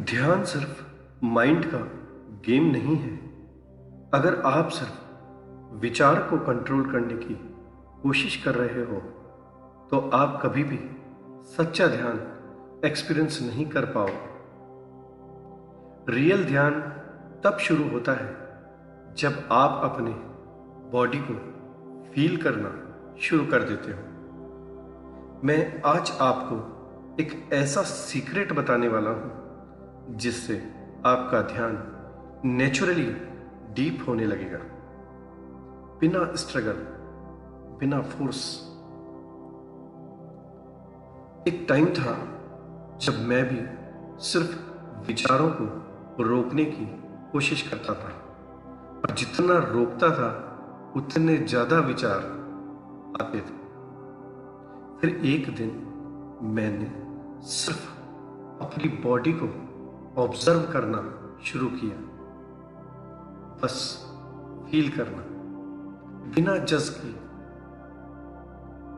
ध्यान सिर्फ माइंड का गेम नहीं है। अगर आप सिर्फ विचार को कंट्रोल करने की कोशिश कर रहे हो तो आप कभी भी सच्चा ध्यान एक्सपीरियंस नहीं कर पाओगे। रियल ध्यान तब शुरू होता है जब आप अपने बॉडी को फील करना शुरू कर देते हो। मैं आज आपको एक ऐसा सीक्रेट बताने वाला हूं जिससे आपका ध्यान नेचुरली डीप होने लगेगा, बिना स्ट्रगल, बिना फोर्स। एक टाइम था जब मैं भी सिर्फ विचारों को रोकने की कोशिश करता था, और जितना रोकता था उतने ज्यादा विचार आते थे। फिर एक दिन मैंने सिर्फ अपनी बॉडी को ऑब्जर्व करना शुरू किया, बस फील करना, बिना जज किए।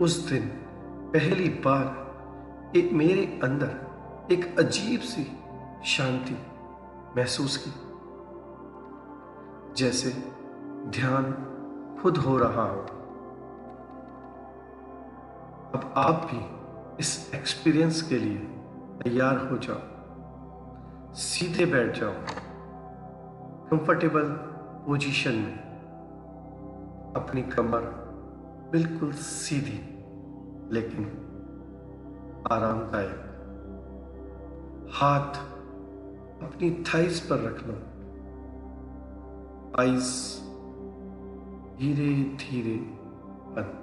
उस दिन पहली बार मेरे अंदर एक अजीब सी शांति महसूस की, जैसे ध्यान खुद हो रहा हो। अब आप भी इस एक्सपीरियंस के लिए तैयार हो जाओ। सीधे बैठ जाओ, कंफर्टेबल पोजीशन में, अपनी कमर बिल्कुल सीधी लेकिन आरामदायक। हाथ अपनी थाइस पर रख लो। आइज धीरे धीरे बंद।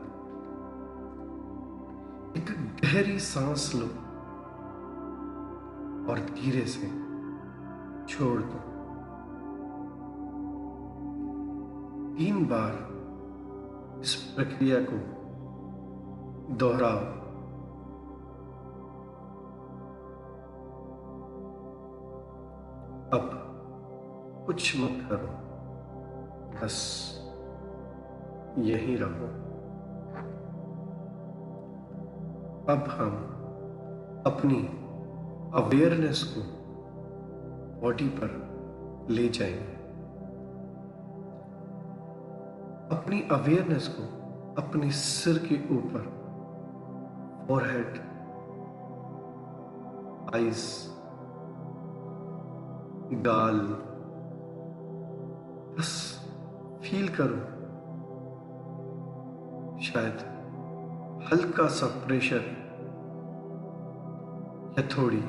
एक गहरी सांस लो और धीरे से छोड़ दो। 3 बार इस प्रक्रिया को दोहराओ। अब कुछ मत करो, बस यहीं रहो। अब हम अपनी अवेयरनेस को बॉडी पर ले जाएंगे। अपनी अवेयरनेस को अपने सिर के ऊपर, फोरहेड, आईज, गाल, बस फील करो। शायद हल्का सा प्रेशर या थोड़ी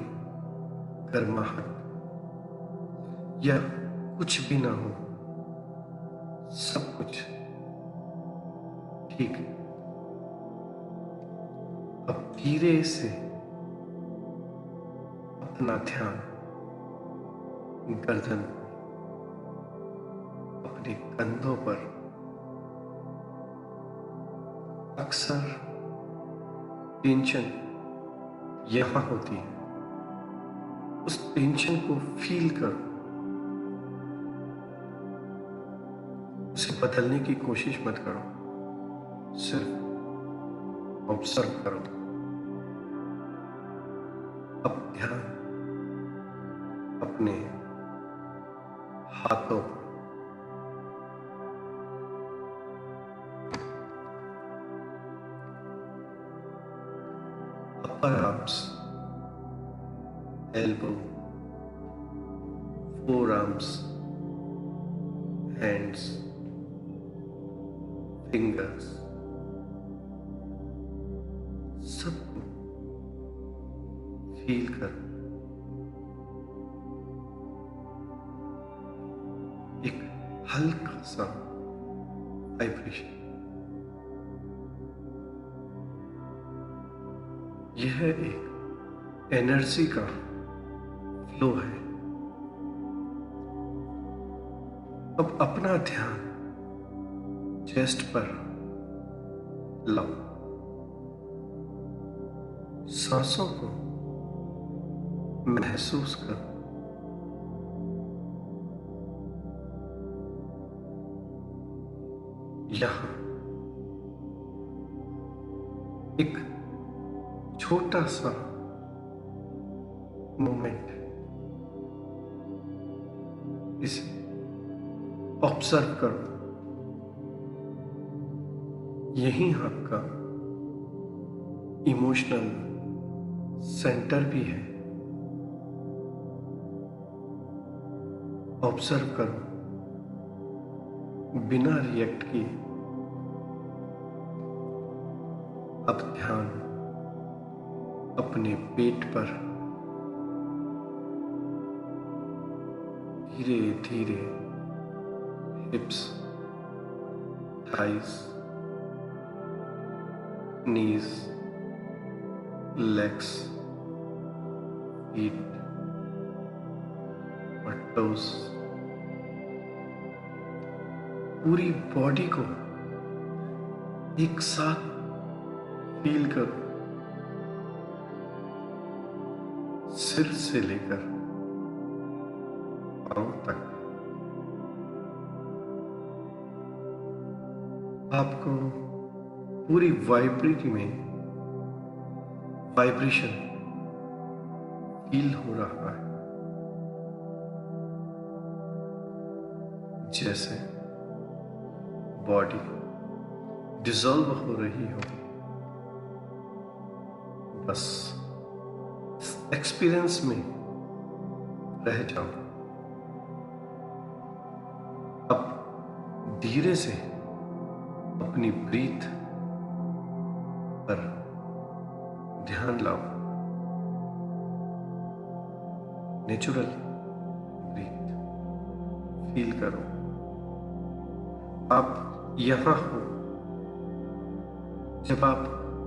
गर्माहट या कुछ भी ना हो, सब कुछ ठीक है। अब धीरे से अपना ध्यान गर्दन, अपने कंधों पर। अक्सर टेंशन यहां होती है, उस टेंशन को फील करो, उसे बदलने की कोशिश मत करो, सिर्फ ऑब्जर्व करो। अब ध्यान अपने हाथों, अपर arms, elbow, four arms, hands, fingers, सबको फील करो। एक हल्का सा वाइब्रेशन। यह एक एनर्जी का फ्लो है। अब अपना ध्यान चेस्ट पर लाओ। सांसों को महसूस करो। यहां एक छोटा सा मोमेंट इसे ऑब्जर्व करो। यही आपका इमोशनल सेंटर भी है। ऑब्जर्व करो, बिना रिएक्ट किए। अब ध्यान अपने पेट पर धीरे धीरे हिप्स, थाइस, नीज, लेग्स, फीट और टोस, पूरी बॉडी को एक साथ फील करो। सिर से लेकर पांव तक। आपको पूरी वाइब्रेशन फील हो रहा है, जैसे बॉडी डिसॉल्व हो रही हो। बस इस एक्सपीरियंस में रह जाओ। अब धीरे से अपनी ब्रीथ पर ध्यान लाओ। नेचुरल ब्रीथ फील करो। आप यहां हो। जब आप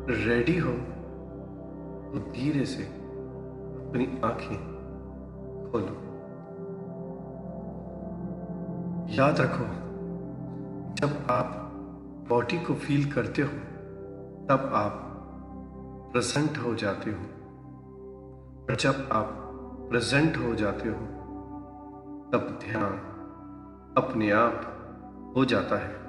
रेडी हो तो धीरे से अपनी आंखें खोलो। याद रखो, जब आप बॉडी को फील करते हो तब आप प्रेजेंट हो जाते हो, और जब आप प्रेजेंट हो जाते हो तब ध्यान अपने आप हो जाता है।